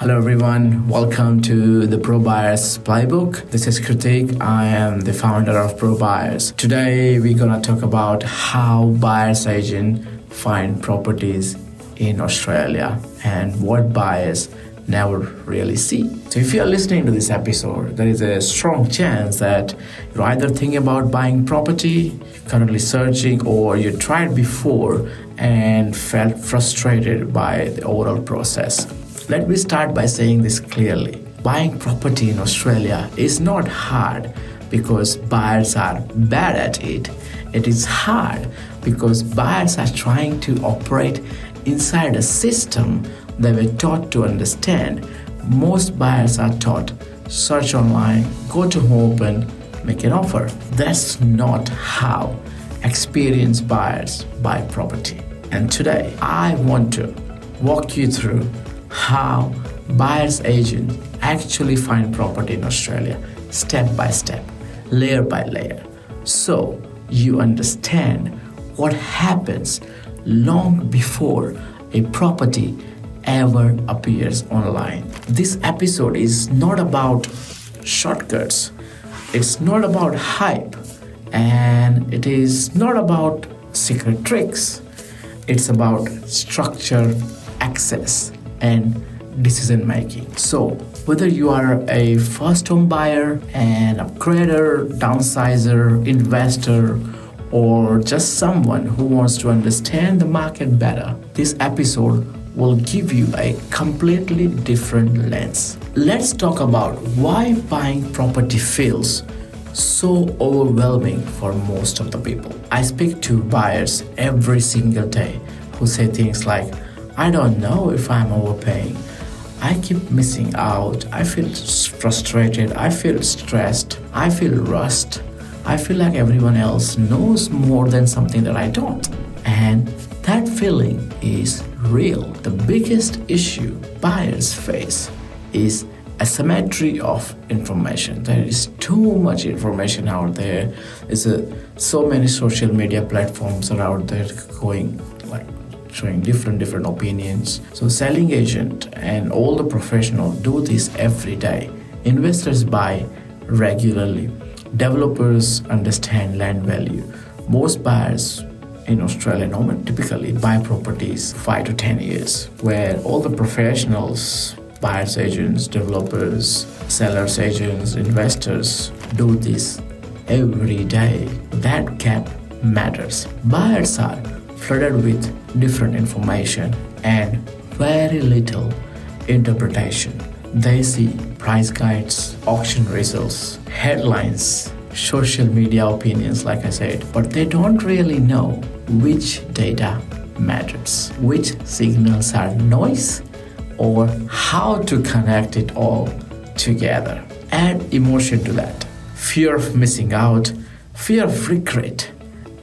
Hello everyone, welcome to the Pro Buyers Playbook. This is Kritik. I am the founder of Pro Buyers. Today we're gonna talk about how buyers agent find properties in Australia and what buyers never really see. So if you are listening to this episode, there is a strong chance that you're either thinking about buying property, currently searching, or you tried before and felt frustrated by the overall process. Let me start by saying this clearly. Buying property in Australia is not hard because buyers are bad at it. It is hard because buyers are trying to operate inside a system they were taught to understand. Most buyers are taught search online, go to home open, make an offer. That's not how experienced buyers buy property. And today I want to walk you through how buyers agents actually find property in Australia, step by step, layer by layer, so you understand what happens long before a property ever appears online. This episode is not about shortcuts, it's not about hype, and it is not about secret tricks. It's about structure, access, and decision making. So whether you are a first home buyer, an upgrader, downsizer, investor, or just someone who wants to understand the market better, this episode will give you a completely different lens. Let's talk about why buying property feels so overwhelming for most of the people. I speak to buyers every single day who say things like, I don't know if I'm overpaying. I keep missing out. I feel frustrated. I feel stressed. I feel rushed. I feel like everyone else knows more than something that I don't. And that feeling is real. The biggest issue buyers face is asymmetry of information. There is too much information out there. So many social media platforms are out there showing different opinions. So selling agent and all the professionals do this every day. Investors buy regularly. Developers understand land value. Most buyers in Australia typically buy properties 5 to 10 years, where all the professionals, buyers agents, developers, sellers agents, investors do this every day. That gap matters. Buyers are flooded with different information and very little interpretation. They see price guides, auction results, headlines, social media opinions, like I said, but they don't really know which data matters, which signals are noise, or how to connect it all together. Add emotion to that. Fear of missing out, fear of regret,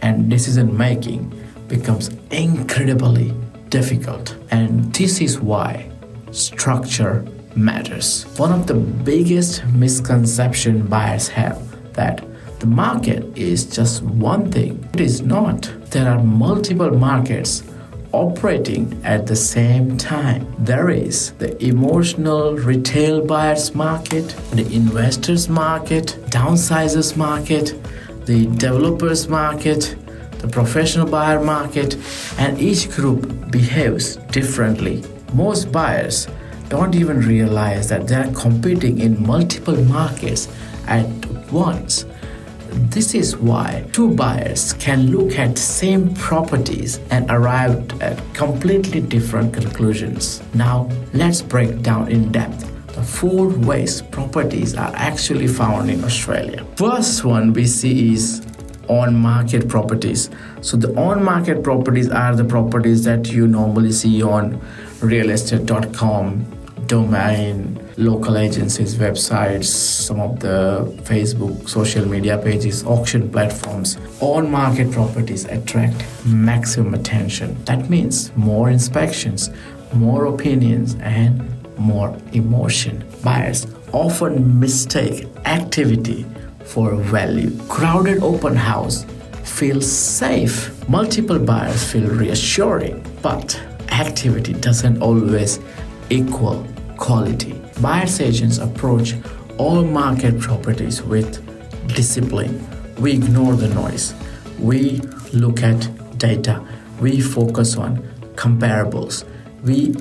and decision making becomes incredibly difficult. And this is why structure matters. One of the biggest misconceptions buyers have that the market is just one thing. It is not. There are multiple markets operating at the same time. There is the emotional retail buyers market, the investors market, downsizers market, the developers market, the professional buyer market, and each group behaves differently. Most buyers don't even realize that they are competing in multiple markets at once. This is why two buyers can look at same properties and arrive at completely different conclusions. Now, let's break down in depth the 4 ways properties are actually found in Australia. First one we see is on-market properties. So the on-market properties are the properties that you normally see on realestate.com, domain, local agencies, websites, some of the Facebook, social media pages, auction platforms. On-market properties attract maximum attention. That means more inspections, more opinions, and more emotion. Buyers often mistake activity for value. Crowded open house feels safe. Multiple buyers feel reassuring, but activity doesn't always equal quality. Buyer's agents approach all market properties with discipline. We ignore the noise. We look at data. We focus on comparables. We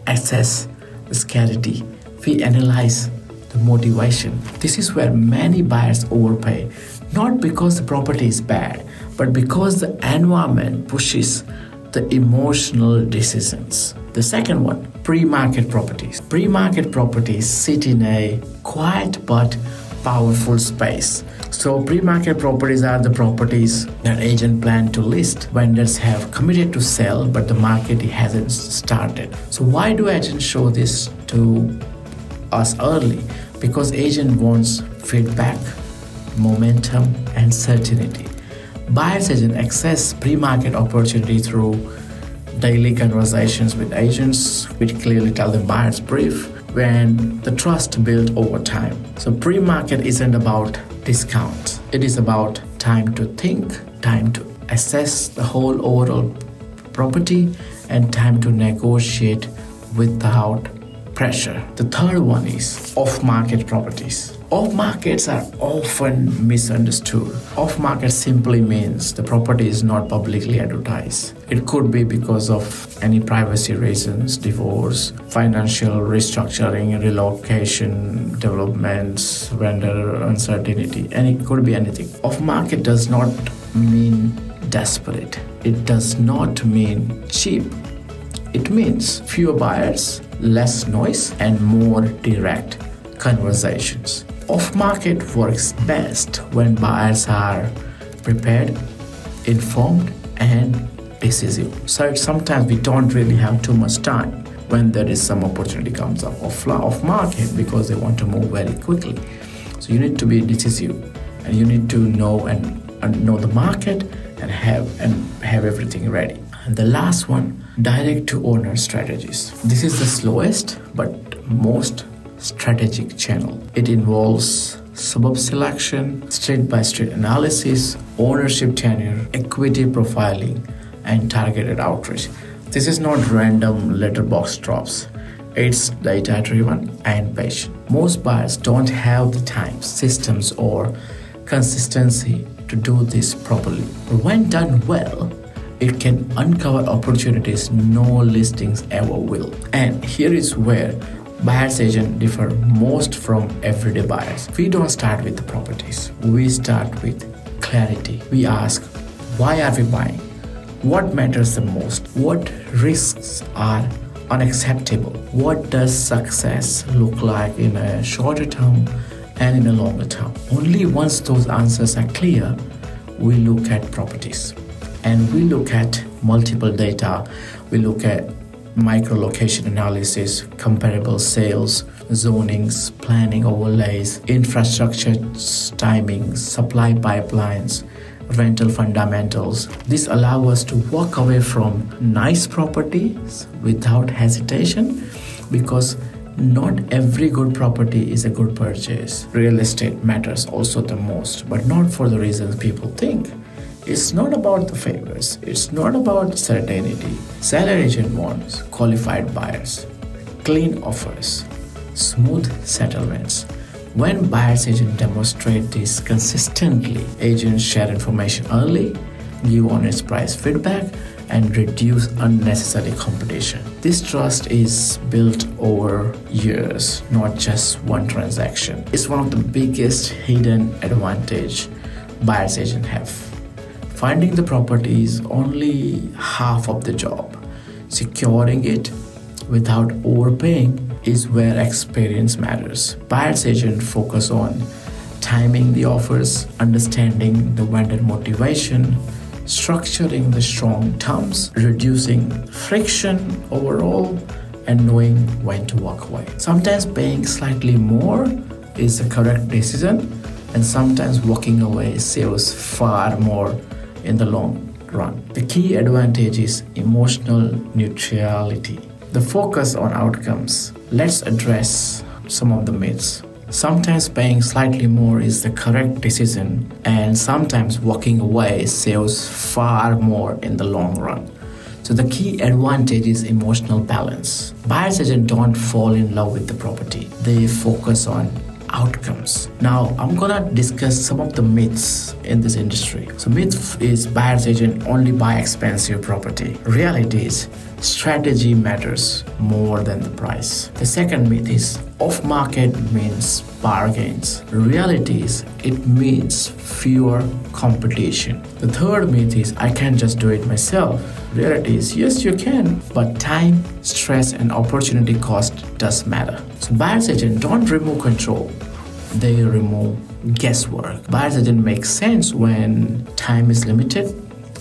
assess the scarcity. We analyze the motivation. This is where many buyers overpay, not because the property is bad, but because the environment pushes the emotional decisions. The second one, pre-market properties. Pre-market properties sit in a quiet but powerful space. So pre-market properties are the properties that agent plan to list. Vendors have committed to sell, but the market hasn't started. So why do agents show this to us early? Because agent wants feedback, momentum, and certainty. Buyer's agent access pre-market opportunity through daily conversations with agents, which clearly tell the buyer's brief, when the trust built over time. So pre-market isn't about discounts. It is about time to think, time to assess the whole overall property, and time to negotiate without pressure. The third one is off-market properties. Off-markets are often misunderstood. Off-market simply means the property is not publicly advertised. It could be because of any privacy reasons, divorce, financial restructuring, relocation, developments, vendor uncertainty, and it could be anything. Off-market does not mean desperate. It does not mean cheap. It means fewer buyers, less noise, and more direct conversations. Off-market works best when buyers are prepared, informed, and decisive. So sometimes we don't really have too much time when there is some opportunity comes up off-market because they want to move very quickly. So you need to be decisive, and you need to know and know the market and have everything ready. And the last one, direct to owner strategies. This is the slowest but most strategic channel. It involves suburb selection, street-by-street analysis, ownership tenure, equity profiling, and targeted outreach. This is not random letterbox drops. It's data-driven and patient. Most buyers don't have the time, systems, or consistency to do this properly. But when done well, it can uncover opportunities no listings ever will. And here is where buyer's agent differ most from everyday buyers. We don't start with the properties. We start with clarity. We ask, why are we buying? What matters the most? What risks are unacceptable? What does success look like in a shorter term and in a longer term? Only once those answers are clear, we look at properties. And we look at multiple data. We look at micro-location analysis, comparable sales, zonings, planning overlays, infrastructure timing, supply pipelines, rental fundamentals. This allows us to walk away from nice properties without hesitation, because not every good property is a good purchase. Real estate matters also the most, but not for the reasons people think. It's not about the favors. It's not about certainty. Seller agent wants qualified buyers, clean offers, smooth settlements. When buyer's agent demonstrate this consistently, agents share information early, give honest price feedback, and reduce unnecessary competition. This trust is built over years, not just one transaction. It's one of the biggest hidden advantage buyer's agent have. Finding the property is only half of the job. Securing it without overpaying is where experience matters. Buyer's agent focus on timing the offers, understanding the vendor motivation, structuring the strong terms, reducing friction overall, and knowing when to walk away. Sometimes paying slightly more is the correct decision, and sometimes walking away saves far more in the long run. The key advantage is emotional neutrality. The focus on outcomes. Let's address some of the myths. Sometimes paying slightly more is the correct decision, and sometimes walking away saves far more in the long run. So the key advantage is emotional balance. Buyer's agents don't fall in love with the property. They focus on outcomes. Now, I'm gonna discuss some of the myths in this industry. So myth is buyer's agent only buy expensive property. Reality is strategy matters more than the price. The second myth is off-market means bargains. Reality is it means fewer competition. The third myth is I can just do it myself. Reality is yes, you can, but time, stress, and opportunity cost does matter. So buyer's agent don't remove control. They remove guesswork. Buyer's agent makes sense when time is limited,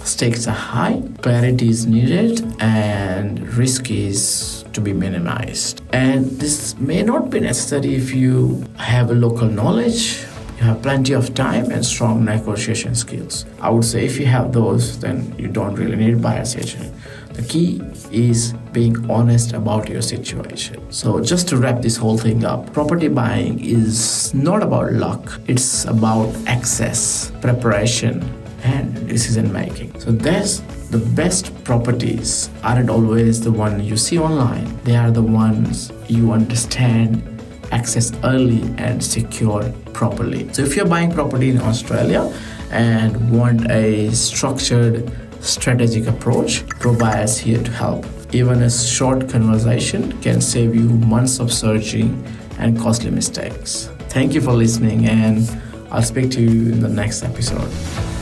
stakes are high, clarity is needed, and risk is to be minimized. And this may not be necessary if you have a local knowledge, you have plenty of time and strong negotiation skills. I would say if you have those, then you don't really need buyer's agent. The key is being honest about your situation. So just to wrap this whole thing up, property buying is not about luck. It's about access, preparation, and decision making. So that's the best properties aren't always the one you see online. They are the ones you understand, access early, and secure properly. So if you're buying property in Australia and want a structured strategic approach, ProBuyer is here to help. Even a short conversation can save you months of searching and costly mistakes. Thank you for listening, and I'll speak to you in the next episode.